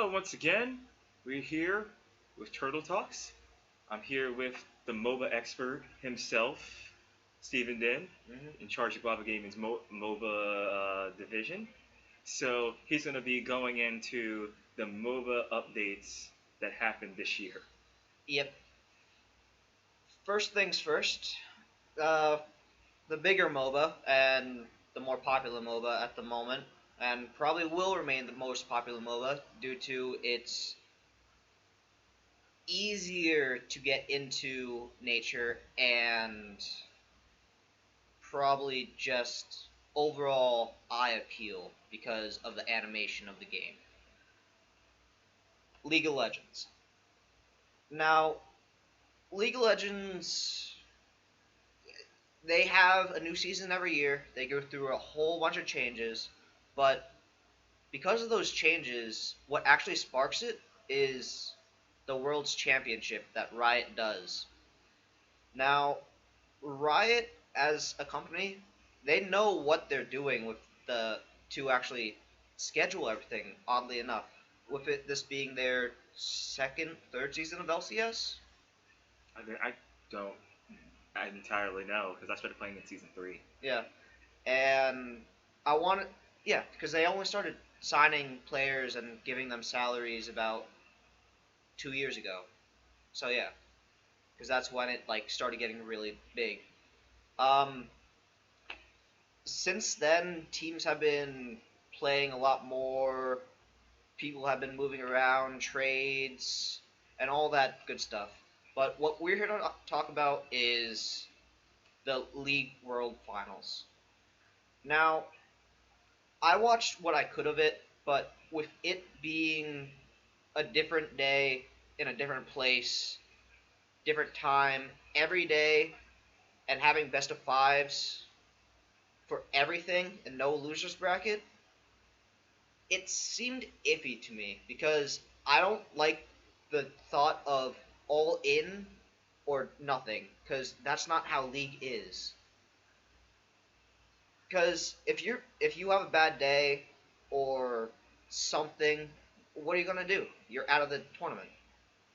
Hello, once again. We're here with Turtle Talks. I'm here with the MOBA expert himself, Stephen Den, in charge of Guava Gaming's MOBA division. So he's going to be going into the MOBA updates that happened this year. Yep. First things first, uh, the bigger MOBA and the more popular MOBA at the moment, and probably will remain the most popular MOBA due to its easier to get into nature and probably just overall eye appeal because of the animation of the game. League of Legends. Now, League of Legends, they have a new season every year. They go through a whole bunch of changes, but because of those changes, what actually sparks it is the World's Championship that Riot does. Now, Riot as a company, they know what they're doing with the to actually schedule everything. Oddly enough, with this being their third season of LCS. I don't entirely know because I started playing in season 3. Yeah, and I wanted, yeah, because they only started signing players and giving them salaries about 2 years ago. So yeah, because that's when it like started getting really big. Um, since then, teams have been playing a lot more. People have been moving around, trades, and all that good stuff. But what we're here to talk about is the League World Finals. Now, I watched what I could of it, but with it being a different day in a different place, different time, every day, and having best of fives for everything and no losers bracket, it seemed iffy to me because I don't like the thought of all in or nothing because that's not how League is. Because if you have a bad day or something, what are you gonna do? You're out of the tournament.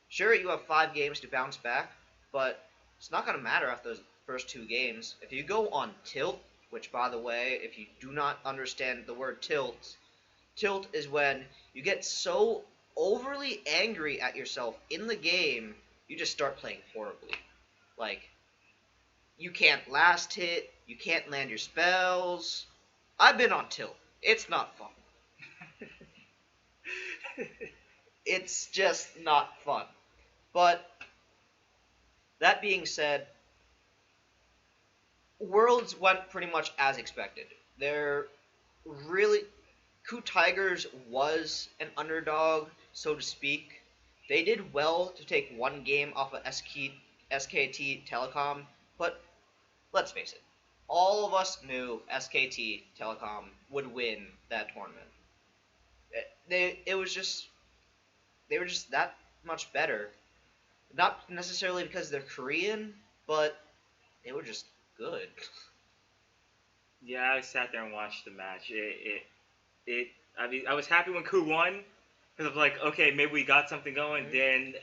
Sure, you have 5 games to bounce back, but it's not gonna matter after those first 2 games. If you go on tilt, which by the way, if you do not understand the word tilt, tilt is when you get so overly angry at yourself in the game, you just start playing horribly. Like, you can't last hit, you can't land your spells. I've been on tilt. It's not fun. It's just not fun. But that being said, Worlds went pretty much as expected. They're really Coup Tigers was an underdog, so to speak. They did well to take 1 game off of SKT Telecom, but let's face it, all of us knew SKT Telecom would win that tournament. It was just they were just that much better. Not necessarily because they're Korean, but they were just good. Yeah, I sat there and watched the match. It. I mean, I was happy when Coup won because I was like, okay, maybe we got something going. Then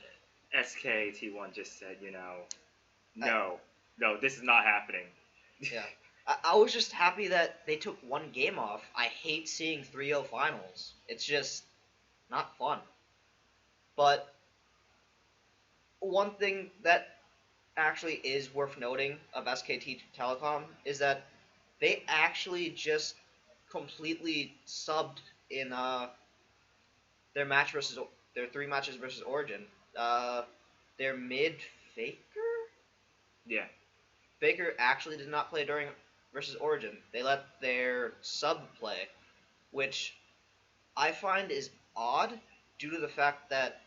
SKT1 just said, no, no, this is not happening. Yeah. I was just happy that they took 1 game off. I hate seeing 3-0 finals. It's just not fun. But one thing that actually is worth noting of SKT Telecom is that they actually just completely subbed in their match versus their 3 matches versus Origin. Their mid Faker. Yeah. Faker actually did not play during versus Origin. They let their sub play, which I find is odd due to the fact that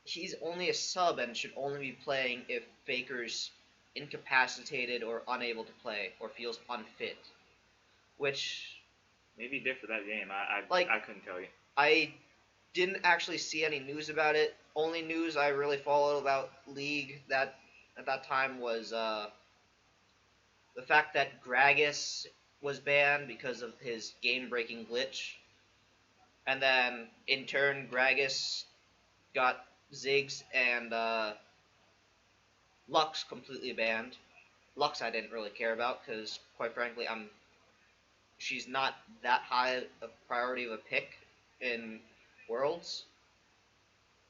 he's only a sub and should only be playing if Faker's incapacitated or unable to play or feels unfit. Which maybe he did for that game. I couldn't tell you. I didn't actually see any news about it. Only news I really followed about League that at that time was the fact that Gragas was banned because of his game-breaking glitch. and then in turn Gragas got Ziggs and Lux completely banned. Lux I didn't really care about because, quite frankly, she's not that high a priority of a pick in Worlds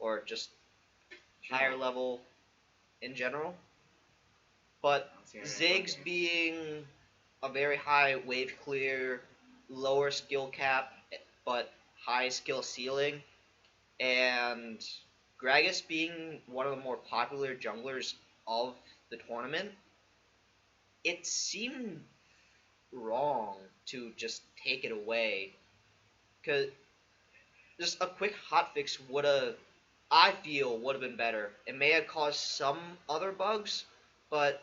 or just higher level in general. But Ziggs being a very high wave clear, lower skill cap, but high skill ceiling, and Gragas being one of the more popular junglers of the tournament, it seemed wrong to just take it away. Because just a quick hotfix would have, I feel, would have been better. It may have caused some other bugs, but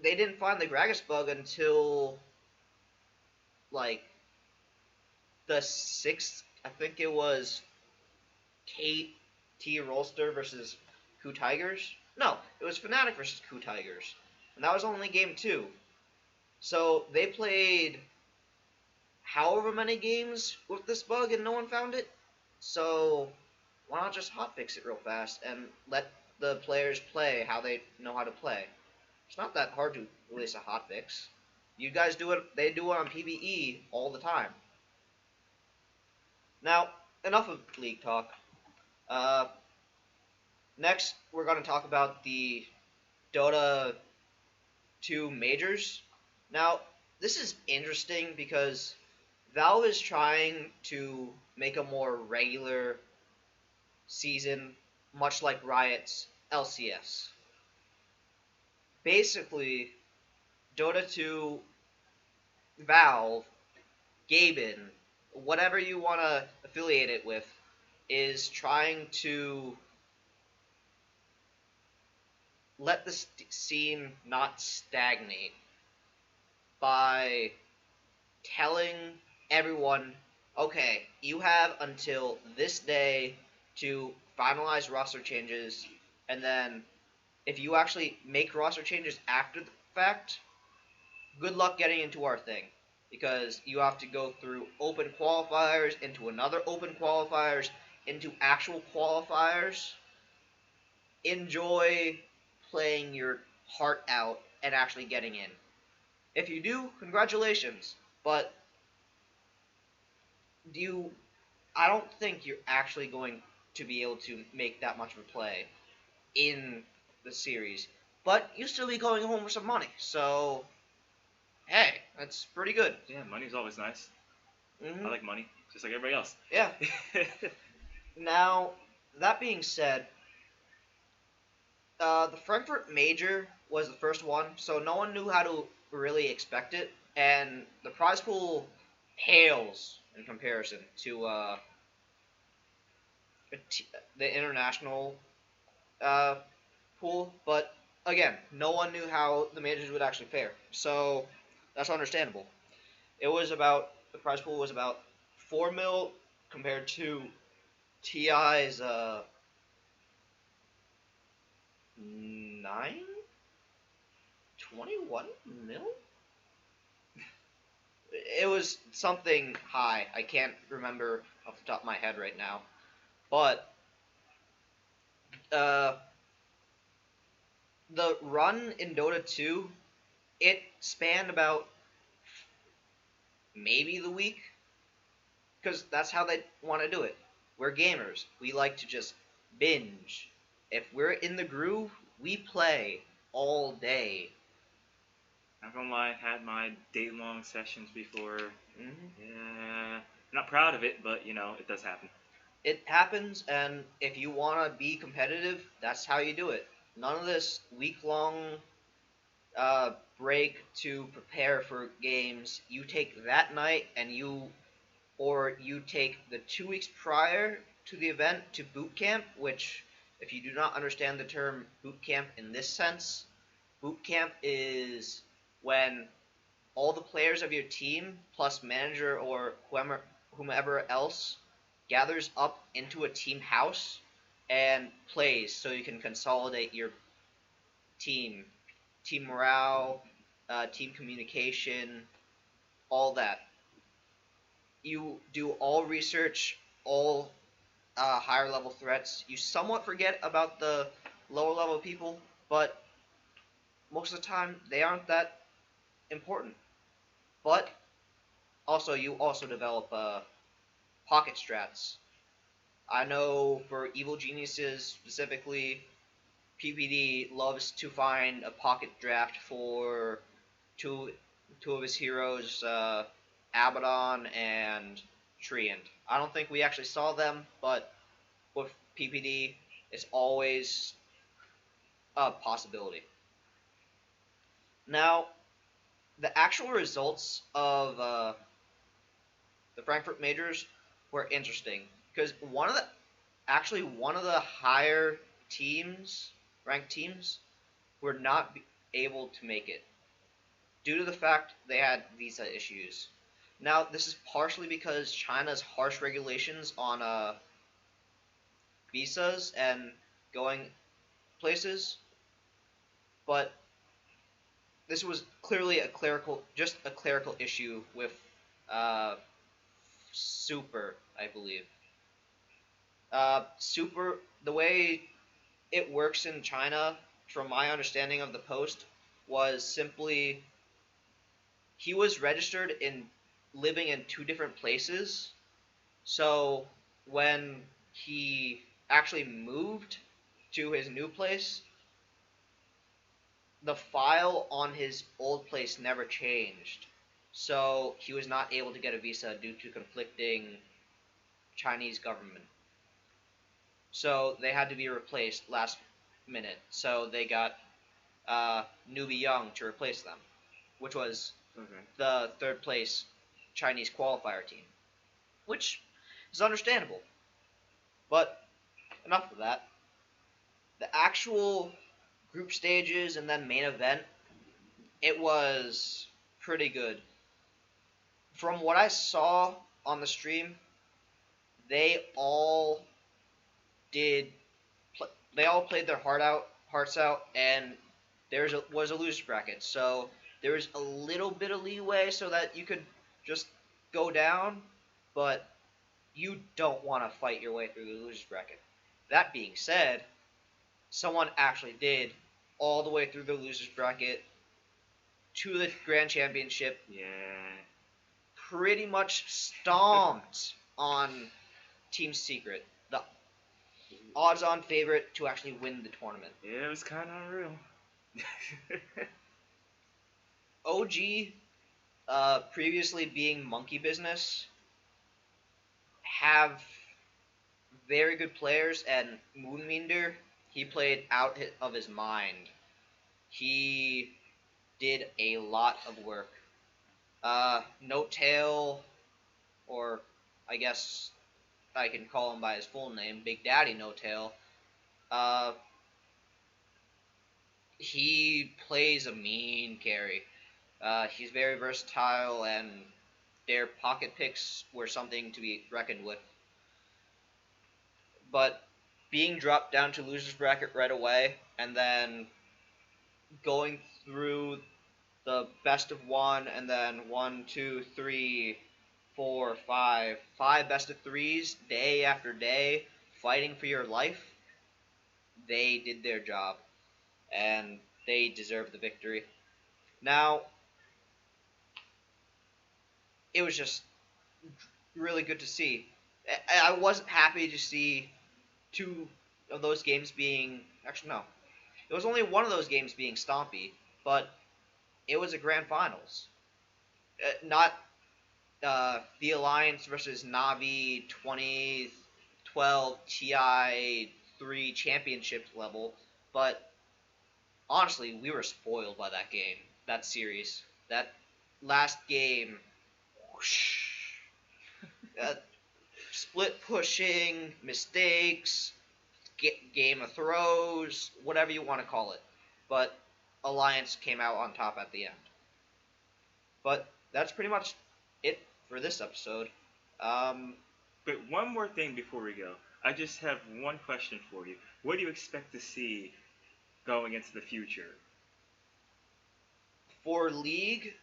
they didn't find the Gragas bug until, like, the 6th, I think it was KT Rolster versus Ku Tigers. No, it was Fnatic versus Ku Tigers. And that was only game 2. So they played however many games with this bug and no one found it. So why not just hotfix it real fast and let the players play how they know how to play? It's not that hard to release a hotfix. You guys do it, they do it on PvE all the time. Now, enough of League talk. Next, we're going to talk about the Dota 2 majors. Now, this is interesting because Valve is trying to make a more regular season, much like Riot's LCS. Basically, Dota 2, Valve, Gaben, whatever you want to affiliate it with, is trying to let the scene not stagnate by telling everyone, okay, you have until this day to finalize roster changes, and then if you actually make roster changes after the fact, good luck getting into our thing, because you have to go through open qualifiers, into another open qualifiers, into actual qualifiers. Enjoy playing your heart out and actually getting in. If you do, congratulations, but I don't think you're actually going to be able to make that much of a play in the series, but you'll still be going home with some money, so hey, that's pretty good. Yeah, money's always nice. Mm-hmm. I like money, just like everybody else. Yeah. Now, that being said, the Frankfurt Major was the first one, so no one knew how to really expect it, and the prize pool pales in comparison to the international pool, but again, no one knew how the majors would actually fare, so that's understandable. The prize pool was about 4 mil compared to TI's 21 mil? It was something high. I can't remember off the top of my head right now. But the run in Dota 2, it spanned about maybe the week, because that's how they want to do it. We're gamers. We like to just binge. If we're in the groove, we play all day. Not gonna lie, I've had my day-long sessions before. Mm-hmm. Yeah, I'm not proud of it, but it does happen. It happens, and if you want to be competitive, that's how you do it. None of this week-long break to prepare for games. You take that night, or you take the 2 weeks prior to the event to boot camp, which, if you do not understand the term boot camp in this sense, boot camp is when all the players of your team, plus manager or whomever else, gathers up into a team house and plays, so you can consolidate your team morale, team communication, all that. you do all research, all higher level threats. You somewhat forget about the lower level people, but most of the time they aren't that important. But also, you also develop pocket strats. I know for evil geniuses specifically, PPD loves to find a pocket draft for two two of his heroes, Abaddon and Treant. I don't think we actually saw them, but with PPD, it's always a possibility. Now, the actual results of the Frankfurt majors were interesting because one of the higher teams, ranked teams, were not able to make it due to the fact they had visa issues. Now, this is partially because China's harsh regulations on visas and going places, but this was clearly just a clerical issue with uh, Super, I believe. Super, the way it works in China, from my understanding of the post, was simply he was registered in living in two different places. So when he actually moved to his new place, the file on his old place never changed. So he was not able to get a visa due to conflicting Chinese government. So they had to be replaced last minute. So they got Newbie Young to replace them, which was the third place Chinese qualifier team, which is understandable. But enough of that. The actual group stages and then main event, it was pretty good. From what I saw on the stream, they all did. They all played their hearts out, and was a loser bracket. So there was a little bit of leeway so that you could just go down, but you don't want to fight your way through the losers bracket. That being said, someone actually did all the way through the losers bracket to the grand championship. Yeah. Pretty much stomped on Team Secret, the odds-on favorite to actually win the tournament. Yeah, it was kind of unreal. OG, previously being Monkey Business, have very good players, and Moonminder, he played out of his mind. He did a lot of work. No Tail, or I guess I can call him by his full name, Big Daddy No Tail. He plays a mean carry. He's very versatile, and their pocket picks were something to be reckoned with. But being dropped down to losers bracket right away, and then going through the best of one, and then 1, 2, 3, 4, 5 best of threes day after day, fighting for your life, they did their job, and they deserve the victory. Now, it was just really good to see. I wasn't happy to see two of those games being... Actually, no. It was only one of those games being stompy, but it was a grand finals. Not the Alliance versus Navi 2012 TI 3 championship level, but honestly, we were spoiled by that game, that series. That last game, whoosh, split pushing, mistakes, game of throws, whatever you want to call it. But Alliance came out on top at the end. But that's pretty much it for this episode. But one more thing before we go. I just have one question for you. What do you expect to see going into the future? For League,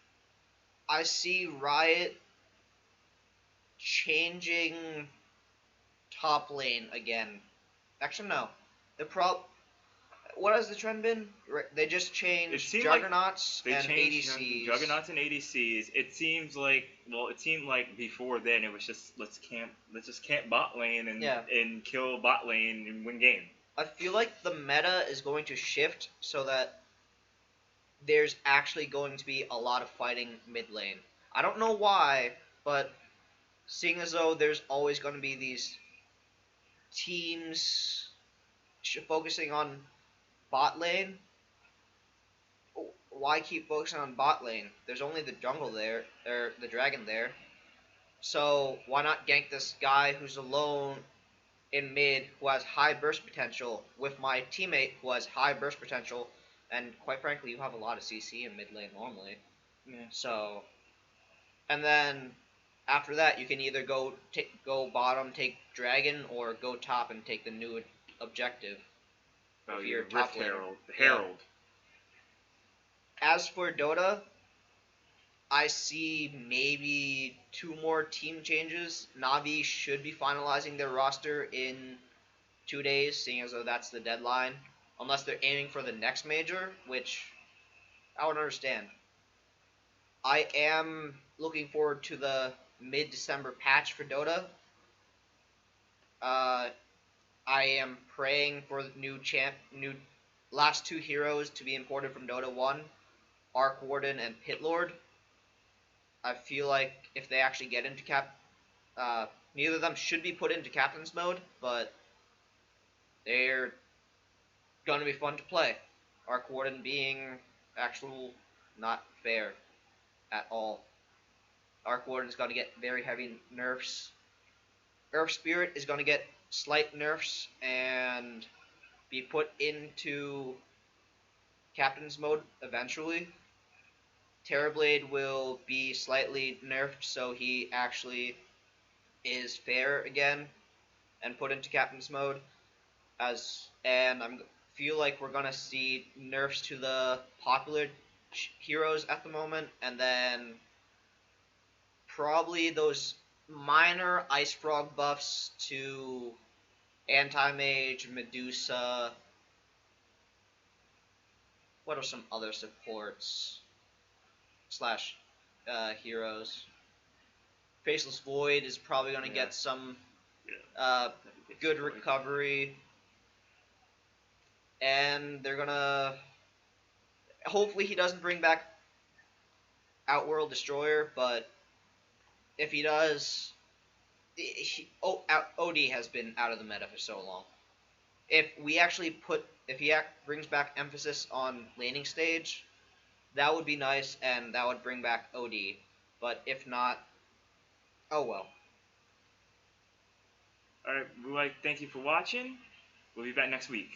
I see Riot changing top lane again. Actually, no. The What has the trend been? They just It changed seemed like Juggernauts they and changed ADCs. Juggernauts and ADCs. It seemed like before then it was just let's just camp bot lane Yeah. and kill bot lane and win game. I feel like the meta is going to shift so that there's actually going to be a lot of fighting mid lane. I don't know why, but seeing as though there's always going to be these teams focusing on bot lane, why keep focusing on bot lane? There's only the jungle there, or the dragon there. So why not gank this guy who's alone in mid who has high burst potential with my teammate who has high burst potential, and quite frankly, you have a lot of CC in mid lane normally. Yeah. So, and then after that, you can either go bottom, take dragon, or go top and take the new objective. Oh, If your you're top Rift laner. Herald. The Yeah. Herald. As for Dota, I see maybe 2 more team changes. Navi should be finalizing their roster in 2 days, seeing as though that's the deadline. Unless they're aiming for the next major, which I would understand. I am looking forward to the mid-December patch for Dota. I am praying for the new last 2 heroes to be imported from Dota 1, Arc Warden and Pit Lord. I feel like if they actually get into neither of them should be put into Captain's mode, but they're gonna be fun to play. Arc Warden being actual not fair at all. Arc Warden's gonna get very heavy nerfs. Earth Spirit is gonna get slight nerfs and be put into Captain's mode eventually. Terrorblade will be slightly nerfed so he actually is fair again and put into Captain's mode. And I feel like we're gonna see nerfs to the popular heroes at the moment, and then probably those minor Ice Frog buffs to Anti-Mage, Medusa. What are some other supports slash heroes? Faceless Void is probably going to get some good recovery. And they're going to... Hopefully he doesn't bring back Outworld Destroyer, but if he does... OD has been out of the meta for so long. If he brings back emphasis on laning stage, that would be nice, and that would bring back OD. But if not, oh well. Alright, we'd like to thank you for watching. We'll be back next week.